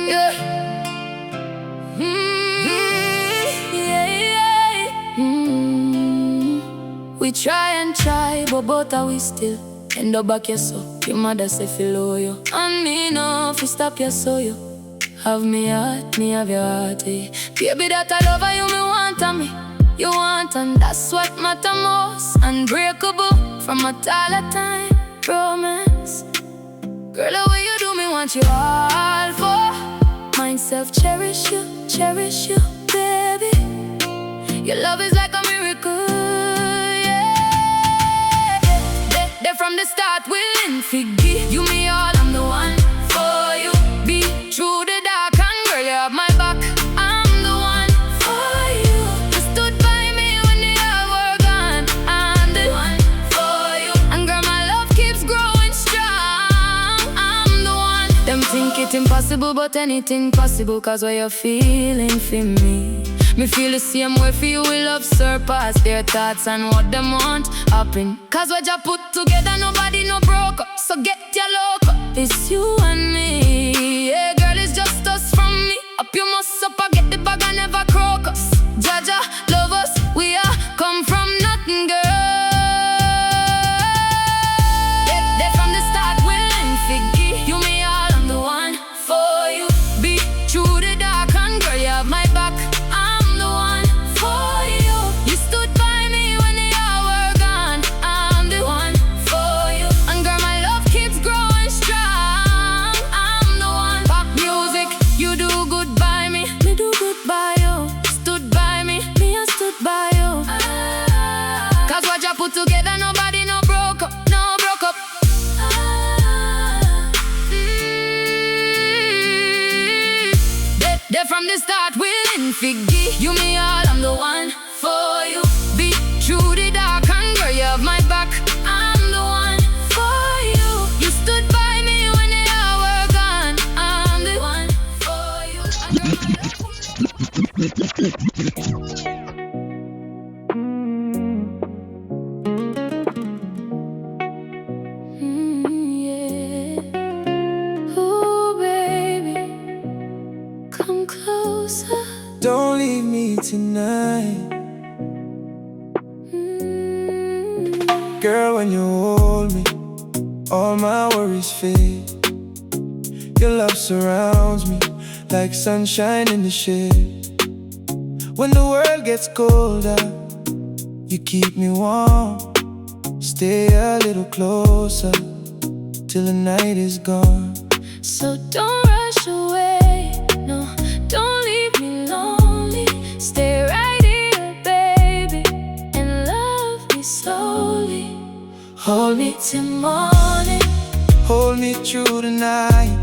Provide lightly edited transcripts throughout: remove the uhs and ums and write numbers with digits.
Yeah. We try and try, but both are we still end up back here so your mother say feel you. And me know if you stop your so you have me heart, me have your heart, eh. Baby, that I love you, me want and me you want, and that's what matter most. Unbreakable from a taller time romance. Girl, the way you do me want you all for myself. Cherish you, baby. Your love is like a miracle, yeah. There from the start, willing to give you me all. I'm the one for you. Be through the dark, and girl, you have my back. I'm the one for you. You stood by me when the other were gone. I'm the one for you. And girl, my love keeps growing strong. I'm the one. Them think it impossible, but anything possible. Cause what you're feeling for me feel the same way for you. We love surpass their thoughts and what them want happen. Cause what you put together, nobody no broke up. So get your local. It's you and me, yeah, girl, it's just us from me. Up you must up, I get the bag, I never croak us. Jaja, love us, we are come from nothing, girl. There from the start, willing to give you me all. I'm the one for you. Be through the dark, and girl, you have my back. I'm the one for you. You stood by me when the other were gone. I'm the one for you. And girl, my love keeps growing strong. I'm the one. Pop music, you do good by me. Me do good by you. Stood by me, me I stood by you. Cause what you put together, nobody no broke up. No broke up. There from the start, willing to give you me all. I'm the one for you. Be through the dark, and girl, you have my back. I'm the one for you. You stood by me when the other were gone. I'm the one for you. Yeah. Ooh, baby, come closer. Don't leave me tonight. Girl, when you hold me, all my worries fade. Your love surrounds me like sunshine in the shade. When the world gets colder, you keep me warm. Stay a little closer till the night is gone. So don't rush away, no, don't leave me lonely. Stay right here, baby, and love me slowly. Hold me till morning, Hold me through the night,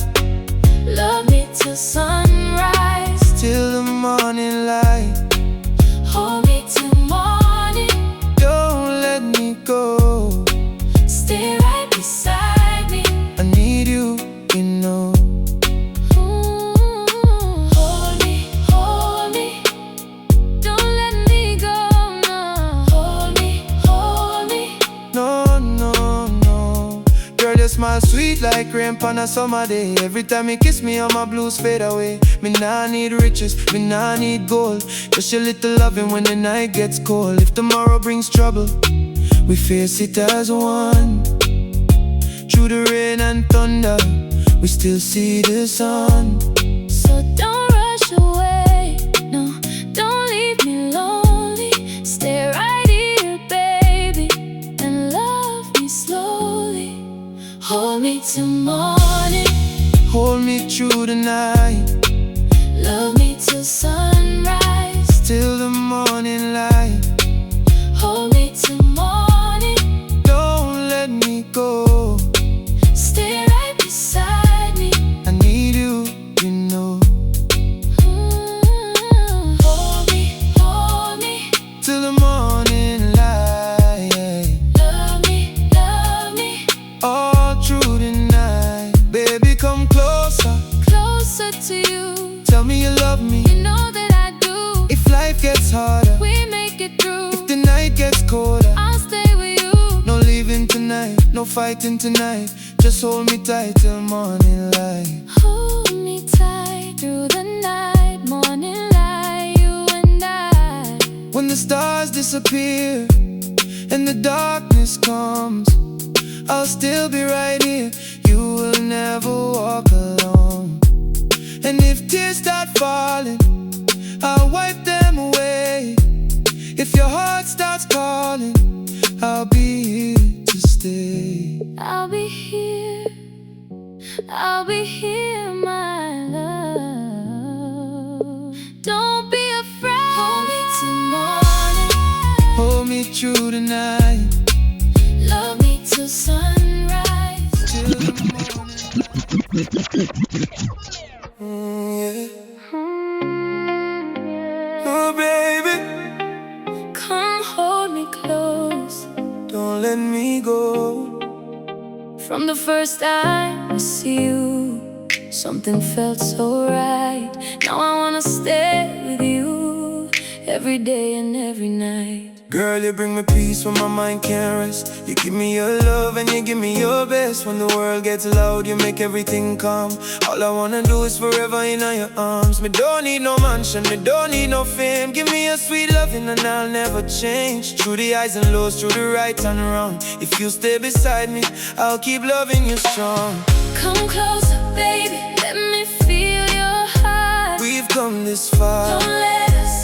love me till sunrise. till the morning light. Hold me till morning, Don't let me go. stay right beside me. I need you, you know. Hold me, don't let me go, no. Hold me, No, no, no. Girl, your smile sweet like rain on a summer day. Every time you kiss me, all my blues fade away. Me nah need riches, me nah need gold. Just your little loving when the night gets cold. If tomorrow brings trouble, we face it as one. Through the rain and thunder, we still see the sun. so don't rush away, no, don't leave me lonely. Stay right here, baby, and love me slowly. Hold me till morning, Hold me through the night, love me till sunrise. till the morning light. Hold me till morning, Don't let me go. stay right beside me. I need you, you know. Hold me, Till the morning light. love me, All through the night. Baby, come closer. closer to you. Tell me you love me. You know that I do. If life gets harder, We make it through. if the night gets colder, I'll stay with you. no leaving tonight, no no fighting tonight. Just hold me tight till morning light. Hold me tight through the night, morning light, you and I. When the stars disappear and the darkness comes, I'll still be right here. You will never walk alone. And if tears start falling, I'll wipe them away. If your heart starts calling, I'll be here to stay. I'll be here, my love. Don't be afraid. Hold me till morning. Hold me through the night. Love me till sunrise. Till the morning. Oh baby, Come hold me close. don't let me go. From the first time I see you, something felt so right. Now I wanna stay with you every day and every night. Girl, you bring me peace when my mind can't rest. You give me your love and you give me your best. When the world gets loud, you make everything calm. All I wanna do is forever in your arms. Me don't need no mansion, me don't need no fame. Give me a sweet loving and I'll never change. Through the highs and lows, through the right and wrong. If you stay beside me, I'll keep loving you strong. Come closer, baby, let me feel your heart. We've come this far. Don't let us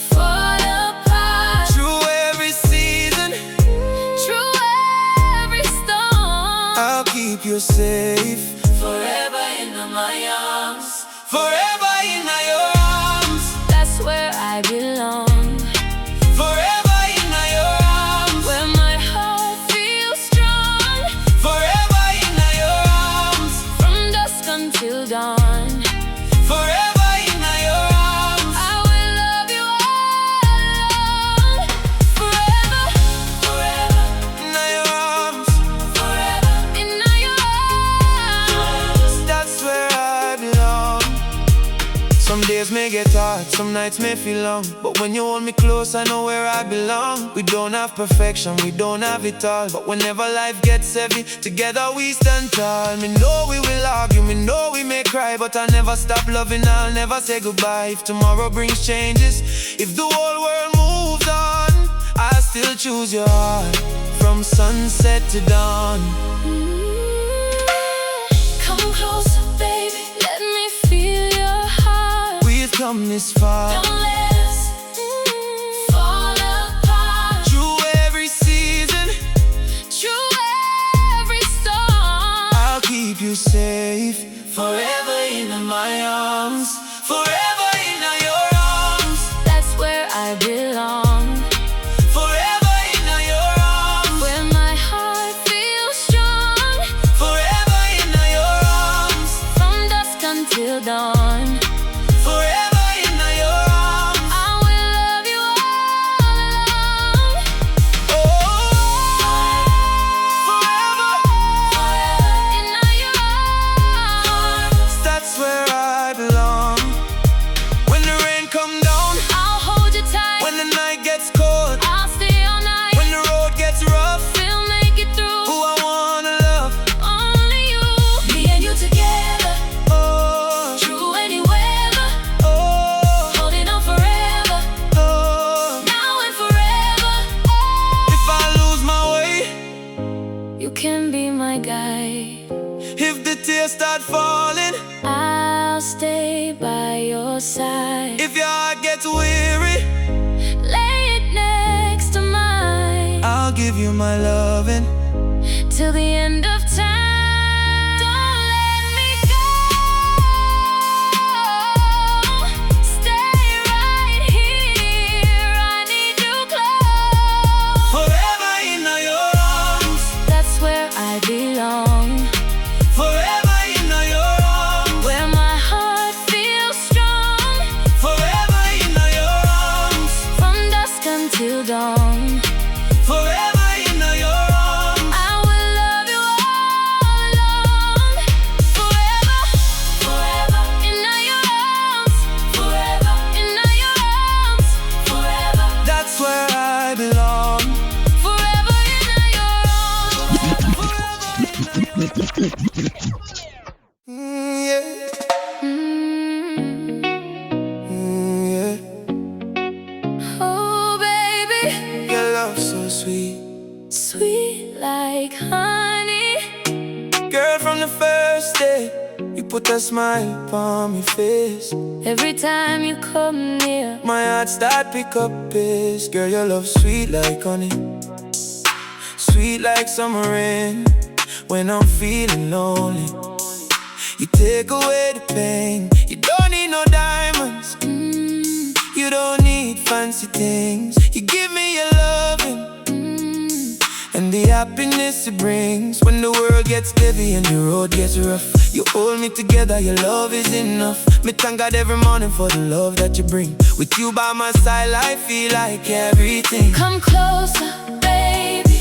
fall apart. Through every season, Through every storm, I'll keep you safe. forever in my arms. Forever in your arms. That's where I belong. Forever in your arms. Where my heart feels strong. Forever in your arms. From dusk until dawn. Forever in your arms. I will love you all along. Forever, forever, In your arms. forever in your arms. That's where I belong. Some days may get hard, some nights may feel long, but when you hold me close, I know where I belong. We don't have perfection, we don't have it all, but whenever life gets heavy, together we stand tall. Me know we will argue, me know we may cry, but I'll never stop loving, I'll never say goodbye. If tomorrow brings changes, if the whole world moves on, I'll still choose your heart. From sunset to dawn. Come closer, baby, let me feel your heart. We've come this far. Don't let us fall apart. Through every season, Through every storm, I'll keep you safe. forever in my arms. Forever in your arms. That's where I belong. Forever in your arms. Where my heart feels strong. Forever in your arms. From dusk until dawn. Forever in your arms. I will love you all along. Oh, forever. Forever in your arms. That's where I belong. When the rain come down, I'll hold you tight. when the night gets cold, I'll stay all night. when the road gets rough, We'll make it through. who I wanna love. Only you. Me and you together. Oh, Through any weather. oh, Holding on forever. oh. Now and forever. If I lose my way, You can be my guide. if the tears start falling, I'll stay by your side. if your heart gets weary, Lay it next to mine. I'll give you my loving. Till the end of time. Don't let me go. Stay right here. I need you close. Forever in your arms. That's where I belong. Forever in your arms. Where my heart feels strong. Forever in your arms. From dusk until dawn. Forever in your arms. I will love you all along. Forever, forever in your arms. Forever in your arms. Forever, That's where I belong. forever in your arms. Yeah. Yeah. Oh, baby, Your love so sweet, sweet like honey. girl, from the first day you put a smile upon my face. Every time you come near, my heart start pick up pace. Girl, your love sweet like honey, sweet like summer rain. When I'm feeling lonely, you take away the pain. You don't need no diamonds, you don't need fancy things. You give me your loving, and the happiness it brings. When the world gets heavy and the road gets rough, you hold me together, your love is enough. Me thank God every morning for the love that you bring. With you by my side, I feel like everything. Come closer, baby,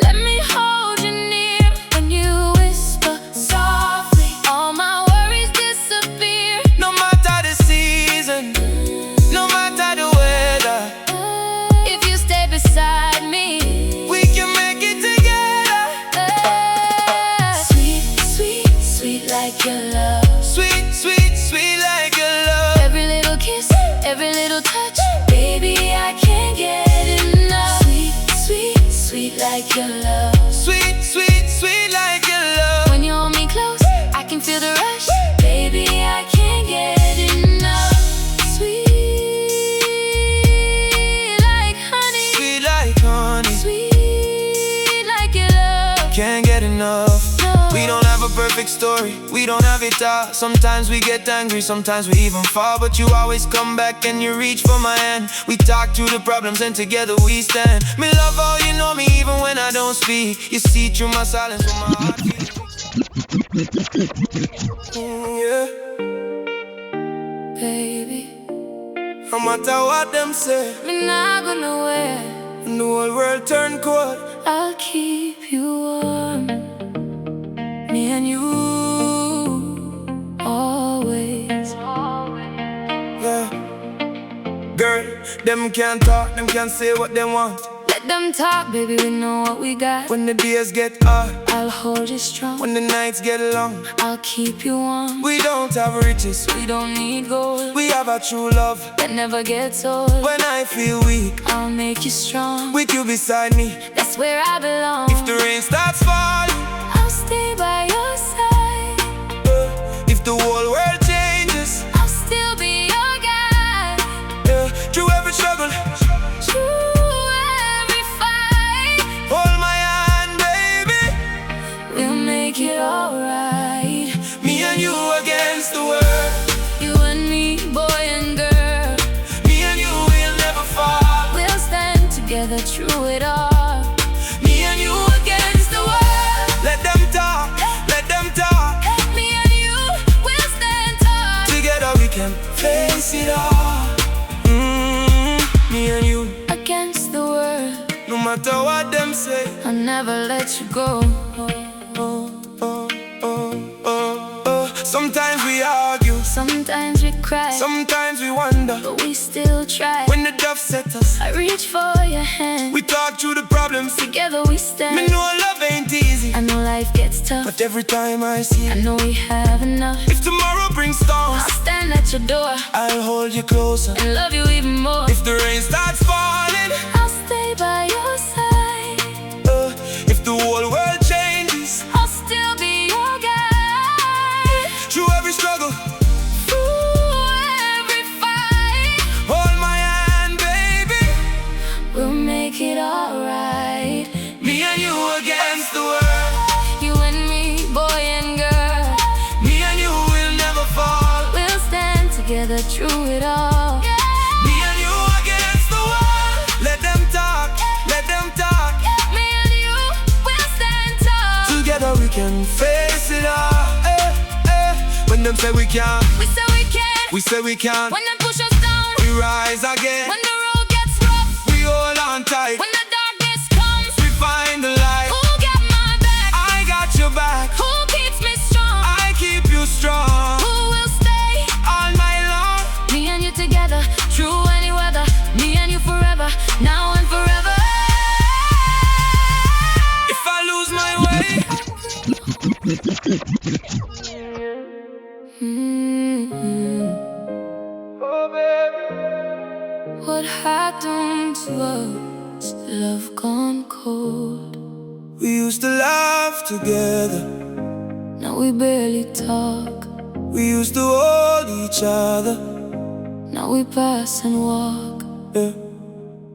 let me hold you near. When you whisper softly, all my worries disappear. No matter the season, no matter the weather, if you stay beside me, we can make it together. Sweet, sweet, sweet like your love. Sweet, sweet, sweet like your love. Every little kiss, every little touch, baby, I can't get enough. Sweet, sweet, sweet like your love. Sweet, sweet, sweet like your love. When you hold me close, I can feel the rush, baby, I can't get enough. Sweet like honey, Sweet like honey, sweet like your love. can't get enough. No. We don't have a perfect story, we don't have it all. Sometimes we get angry, sometimes we even fall, but you always come back and you reach for my hand. We talk through the problems and together we stand. Me love how you know me even when I don't speak. You see through my silence when my heart feels. Yeah. Baby, No matter what them say, me not go nowhere. and the whole world turn cold, I'll keep you warm. Me and you always. yeah. Girl, them can't talk, them can't say what they want. Let them talk, baby, we know what we got. When the days get hard, I'll hold you strong. when the nights get long, I'll keep you warm. we don't have riches, We don't need gold we have a true love. that never gets old. When I feel weak, I'll make you strong. with you beside me, That's where I belong. if the rain starts falling, I'll stay by your side. if the whole world changes, I'll still be your guide. through every struggle, Through every fight, hold my hand, baby. we'll make it alright. Me and you against the world, You and me, boy and girl, me and you will never fall. we'll stand together through it all. Me and you against the world. Let them talk, let them talk. Me and you will stand tall. Together we can face it all. Me and you, Against the world, no matter what them say. I'll never let you go. Sometimes we argue, Sometimes we cry, sometimes we wonder. but we still try. When the dove set us, I reach for your hand. we talk through the problems. Together we Me stand. know love ain't easy, I know life gets tough, but every time I see I it, know we have enough. if tomorrow brings storms, I'll stand at your door I'll hold you closer. and love you even more. If the rain starts falling, I'll stay by your side. if the whole world changes, I'll still be your guide. through every struggle, Through every fight, hold my hand, baby. we'll make it alright. Me and you against the world, You and me, boy and girl, me and you will never fall. we'll stand together through it all. Me and you against the world. Let them talk, let them talk. Me and you will stand tall. Together we can face it all. When them say we can't, We say we can. we say we can't. When them push us down, We rise again, when the road gets rough, we hold on tight. when the darkness comes, We find the light. who got my back? I got your back, Who keeps me strong? I keep you strong. Who will stay? All night long, Me and you together, through any weather. Me and you forever, now and forever. if I lose my way, Oh, baby. What happened to us? Love gone cold. We used to laugh together. Now we barely talk. We used to hold each other. Now we pass and walk. Yeah.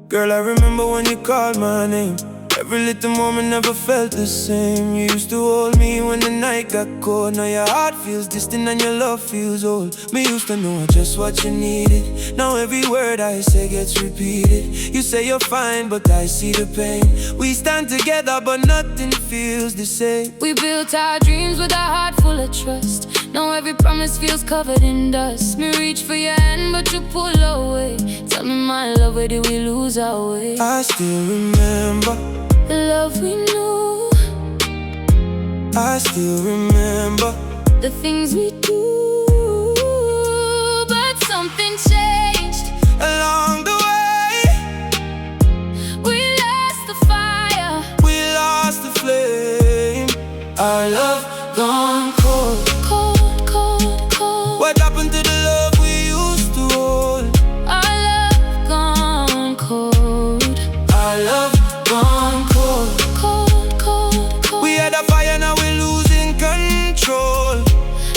Girl, I remember when you called my name. Every little moment never felt the same. You used to hold me when the night got cold. Now your heart feels distant and your love feels old. Me used to know just what you needed. Now every word I say gets repeated. You say you're fine, but I see the pain. We stand together, but nothing feels the same. We built our dreams with a heart full of trust. Now every promise feels covered in dust. Me reach for your hand, but you pull away. Tell me, my love, where did we lose our way? I still remember the love we knew. I still remember the things we do. But something changed along the way. We lost the fire. We lost the flame. Our love gone cold. Cold, cold, cold. What happened to the love we used to hold? Our love gone cold. Our love gone cold. Cold, cold, cold. We had a fire, now we're losing control.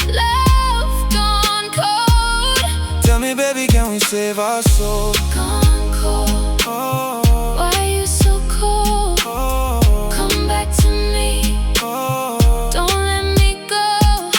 Love gone cold. Tell me, baby, can we save our soul? Gone cold. Oh, Why are you so cold? oh, Come back to me. oh. Don't let me go.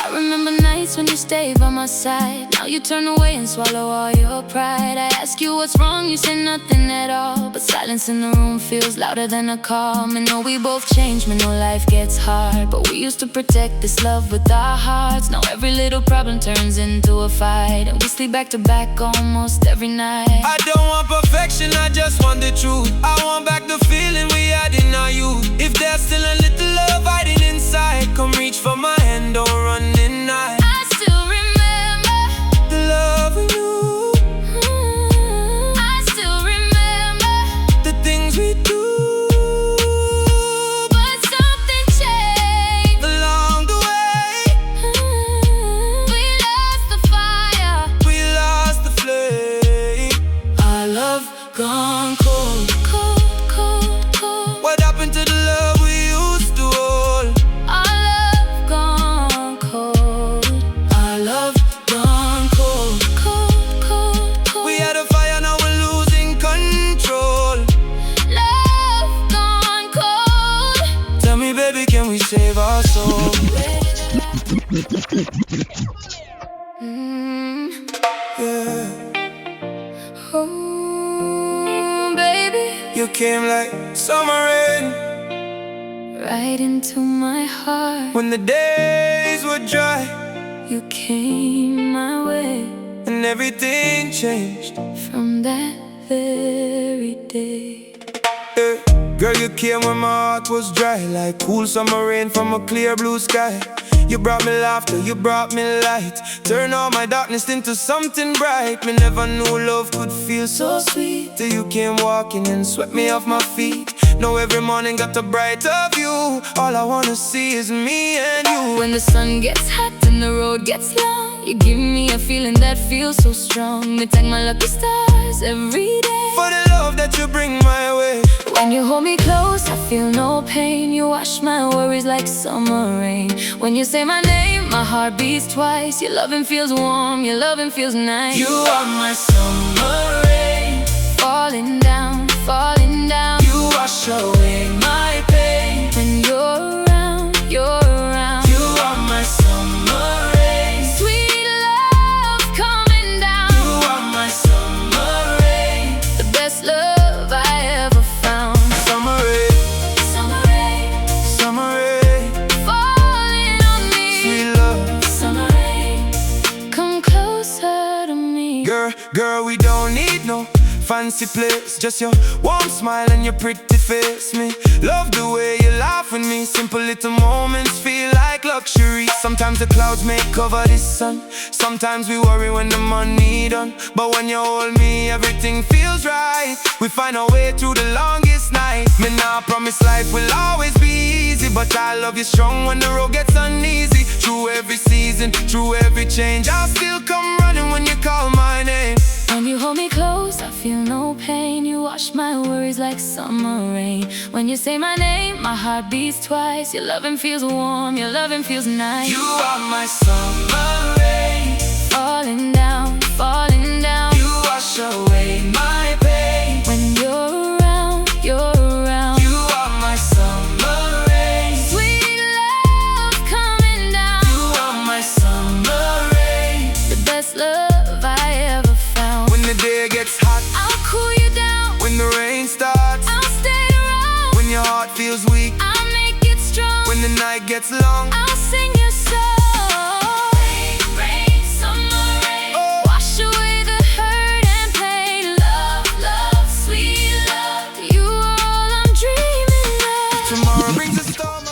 I remember nights when you stayed by my side. Now you turn away and swallow all your pride. I ask you what's wrong, you say nothing at all. But silence in the room feels louder than a call. Me know we both change, me know life gets hard. But we used to protect this love with our hearts. Now every little problem turns into a fight. And we sleep back to back almost every night. I don't want perfection, I just want the truth. I want back the feeling we had in our youth. If there's still a little love hiding inside, come reach for my hand, don't run in night. I still remember The love we knew, I still remember. the things we do But something changed along the way. We lost the fire. We lost the flame. Our love gone cold. Cold, cold, cold. What happened to the love we used to hold? Our love gone cold. Our love gone cold. Cold, cold, cold. We had a fire, now we're losing control. Love gone cold. Tell me, baby, can we save our soul? Yeah. Oh, baby, You came like summer rain right into my heart. when the days were dry You came my way and everything changed. from that very day. Yeah. Girl, you came when my heart was dry, like cool summer rain from a clear blue sky. You brought me laughter, you brought me light. Turn all my darkness into something bright. Me never knew love could feel so sweet till you came walking and swept me off my feet. Now every morning got a brighter view. All I wanna see is me and you. When the sun gets hot and the road gets long, you give me a feeling that feels so strong. Me thank my lucky stars every day For the love that you bring my way. when you hold me close, I feel no pain. You wash my worries like summer rain. When you say my name, my heart beats twice. Your loving feels warm, your loving feels nice. You are my summer rain. Falling down, falling down. You wash away my pain. When you're around, you're around. You are my summer rain. Sweet love coming down. You are my summer rain. The best love I ever found. Summer rain, Summer rain, summer rain. falling on me. Sweet love. Summer rain, come closer to me. Girl, we don't need no fancy place. Just your warm smile and your pretty face. Me love the way you laugh with me. Simple little moments feel like luxury. Sometimes the clouds may cover the sun. Sometimes we worry when the money done. But when you hold me, everything feels right. We find our way through the longest night. Me now promise life will always be easy, but I love you strong when the road gets uneasy. Through every season, through every change, I'll still come running when you call my name. When you hold me close, I feel no pain. You wash my worries like summer rain. When you say my name, my heart beats twice. Your loving feels warm, your loving feels nice. You are my summer rain, falling down, falling down. you wash away my pain. When you're around, you're around. You are my summer rain, Sweet love coming down. you are my summer rain. The best love I ever found. When the day gets hot, I'll cool you down. when the rain starts, I'll stay around. when your heart feels weak, I'll make it strong. when the night gets long, I'll sing your song. Rain, rain, summer rain. Oh. Wash away the hurt and pain. Love, love, sweet love. You are all I'm dreaming of. tomorrow brings a storm.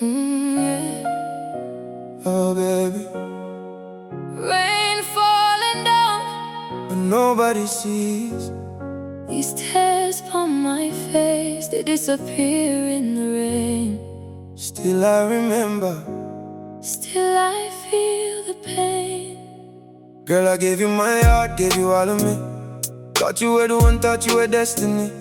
Yeah. Oh baby, Rain falling down. but nobody sees. These tears upon my face, they disappear in the rain. Still I remember, Still I feel the pain. girl, I gave you my heart, gave you all of me. Thought you were the one, thought you were destiny.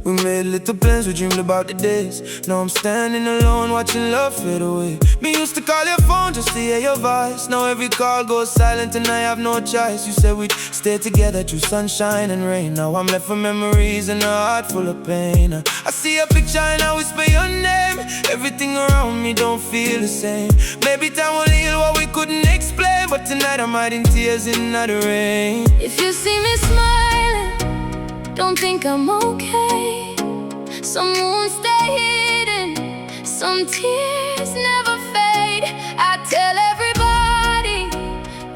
We made little plans, we dreamed about the days. Now I'm standing alone, watching love fade away. Me used to call your phone just to hear your voice. Now every call goes silent and I have no choice. You said we'd stay together through sunshine and rain. Now I'm left with memories and a heart full of pain. I see a picture and I whisper your name. Everything around me don't feel the same. Maybe time will heal what we couldn't explain, but tonight I'm hiding tears in the rain. If you see me smiling, don't think I'm okay. Some wounds stay hidden, some tears never fade. I tell everybody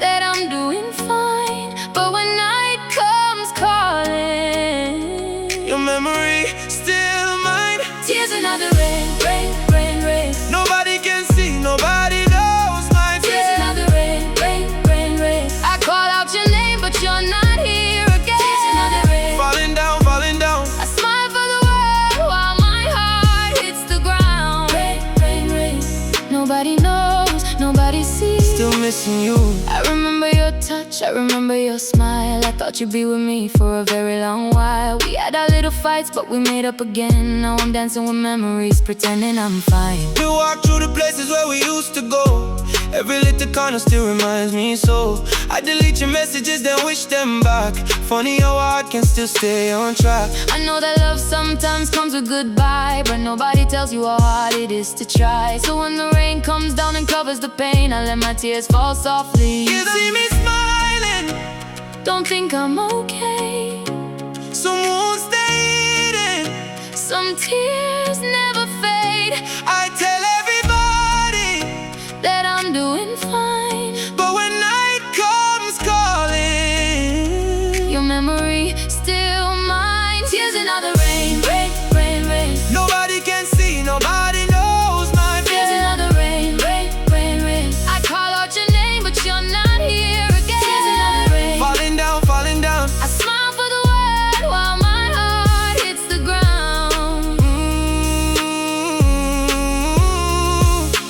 that I'm doing fine, but when night comes calling, Your memory still mine. tears another rain, rain, rain, rain. Nobody can see, nobody knows my Tears fear. another rain, rain, rain, rain. I call out your name, but you're not here again. Tears another rain. Falling down, falling down. I smile for the world while my heart hits the ground. Rain, rain, rain. Nobody knows, nobody sees. Still missing you. I remember your touch, I remember your smile. I thought you'd be with me for a very long while. We had our little fights, but we made up again. Now I'm dancing with memories, pretending I'm fine. We walk through the places where we used to go. Every little corner still reminds me so. I delete your messages, then wish them back. Funny how heart can still stay on track. I know that love sometimes comes with goodbye, but nobody tells you how hard it is to try. So when the rain comes down and covers the pain, I let my tears fall softly. You see me smiling, Don't think I'm okay. some wounds stay hidden. Some tears never fade. I tell everybody, That I'm doing fine. but when night comes calling, Your memory still mine. Tears another rain, rain, rain, rain. nobody can see, nobody knows my Tears fear. another rain, rain, rain, rain. I call out your name, but you're not here again. Tears another rain. Falling down, falling down. I smile for the world while my heart hits the ground.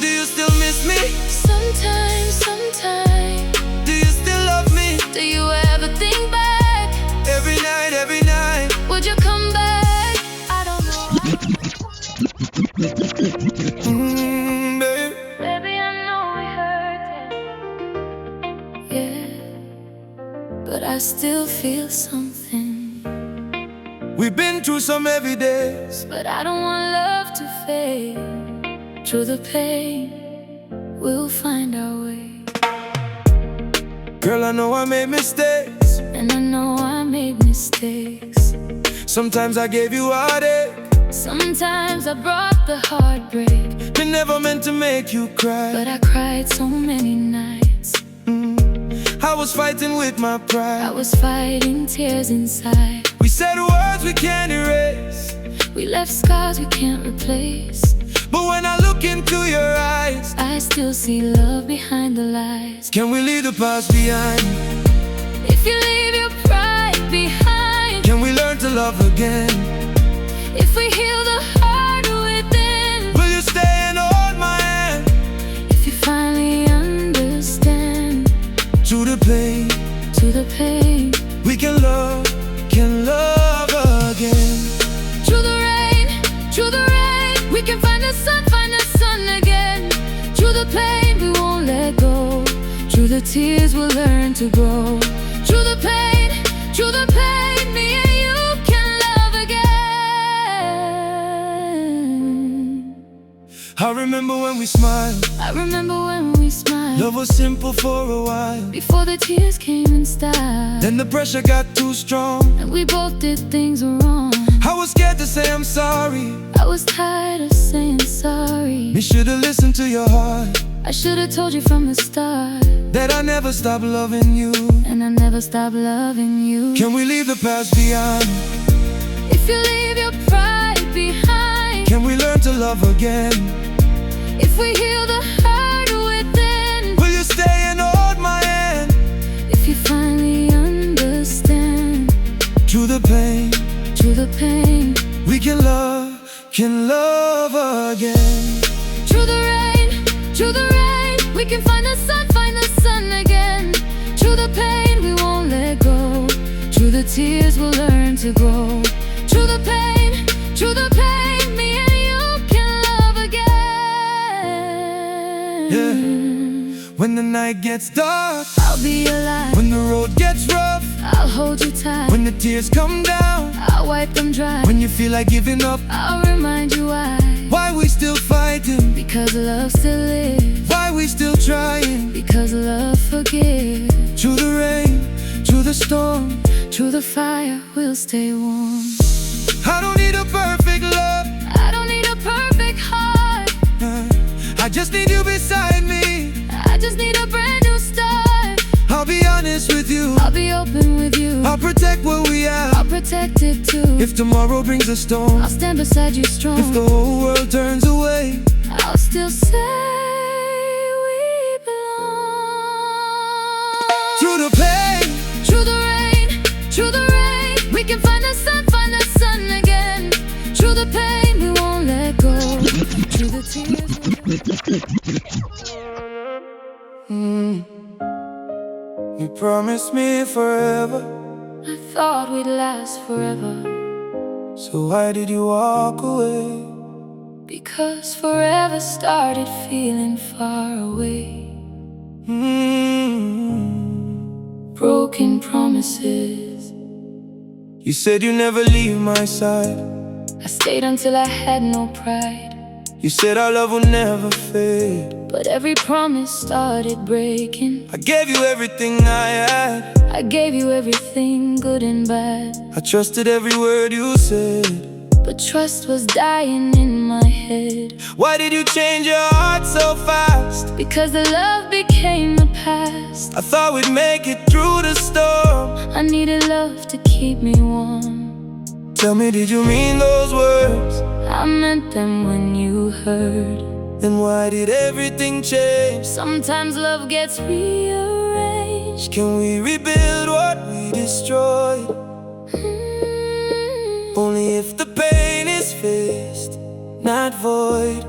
Do you still miss me? Sometimes, sometimes. Do you still love me? Do you ever think back? Every night, every night. Would you come back? I don't know. Babe. Baby, I know we hurt it. Yeah, but I still feel something. We've been through some heavy days. But I don't want love to fade. Through the pain, we'll find our way. Girl, I know I made mistakes. And I know I made mistakes. Sometimes I gave you heartache. Sometimes I brought the heartbreak. Been never meant to make you cry. But I cried so many nights. I was fighting with my I pride. was fighting tears inside. We said words we can't erase. We left scars we can't replace. But when I look into your eyes, I still see love behind the lies. can we leave the past behind? If you leave your pride behind, Can we learn to love again? If we heal the heart within, will you stay and hold my hand? if you finally understand, Through the pain, to the pain, we can love again. through the rain, we can find the sun again. Through the pain, we won't let go. Through the tears, we'll learn to grow. Through the pain, me and you can love again. I remember when we smiled. I remember when we smiled. Love was simple for a while. Before the tears came in style. Then the pressure got too strong. And we both did things wrong. I was scared to say I'm sorry. I was tired of saying sorry. Me should've listened to your heart. I should've told you from the start that I never stop loving you. and I never stop loving you. Can we leave the past behind? If you leave your pride behind, Can we learn to love again? if we heal the heart within, Will you stay and hold my hand? if you finally understand, Through the pain, through the pain, we can love again. through the rain, we can find the sun again. Through the pain, we won't let go. Through the tears, we'll learn to grow. Through the pain, me and you can love again. Yeah. When the night gets dark, I'll be alive. when the road gets rough, I'll hold you tight. when the tears come down, I'll wipe them dry. when you feel like giving up, I'll remind you why we still fighting, because love still lives. why we still trying. Because love forgives. Through the rain, through the storm, Through the fire, we'll stay warm. I don't need a perfect love. I don't need a perfect heart. I just need you beside me. I just need a brand new start. I'll be honest with you. I'll be open with you. I'll protect what we I'll have. protect it too. If tomorrow brings a storm, I'll stand beside you strong. if the whole world turns away, I'll still say we belong. through the pain, Through the rain, we can find the sun again. Through the pain, we won't let go. Through the tears, you promised me forever. I thought we'd last forever. So why did you walk away? Because forever started feeling far away. Broken promises. You said you'd never leave my side. I stayed until I had no pride. You said our love would never fade. But every promise started breaking. I gave you everything I had. I gave you everything, good and bad. I trusted every word you said. But trust was dying in my head. Why did you change your heart so fast? Because the love became the past. I thought we'd make it through the storm. I needed love to keep me warm. Tell me, did you mean those words? I meant them when you heard. Then why did everything change? Sometimes love gets rearranged. Can we rebuild what we destroyed? Only if the pain is faced, not void.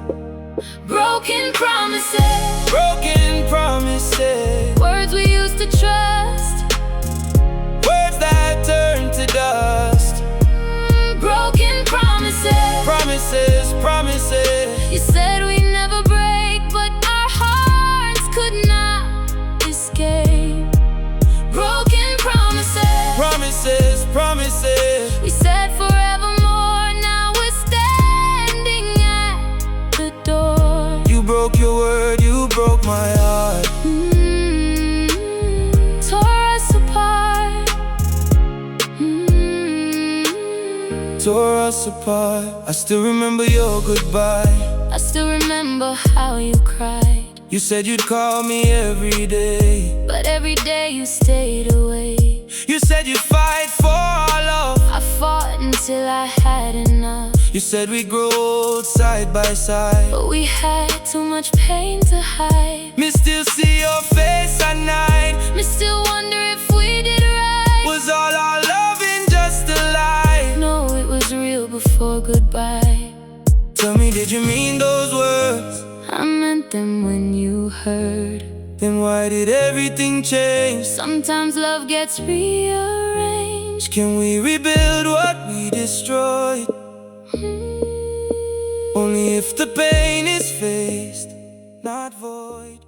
Broken promises, Broken promises, words we used to trust. words that turn to dust. Broken promises, Promises. you said we'd never break, but our hearts could not escape. Broken Promises. we said forevermore, now we're standing at the door. You broke your word, you broke my heart. Tore us apart. Tore us apart. I still remember your goodbye. I still remember how you cried. You said you'd call me every day. But every day you stayed away. You said you'd fight for our love. I fought until I had enough. You said we'd grow old side by side. But we had too much pain to hide. Me still see your face at night. Me still wonder if we did right. Was all our loving just a lie? No, it was real you before goodbye. Tell me, did you mean those words? I meant them when you heard. Then why did everything change? Sometimes love gets rearranged. Can we rebuild what we destroyed? Only if the pain is faced, not void.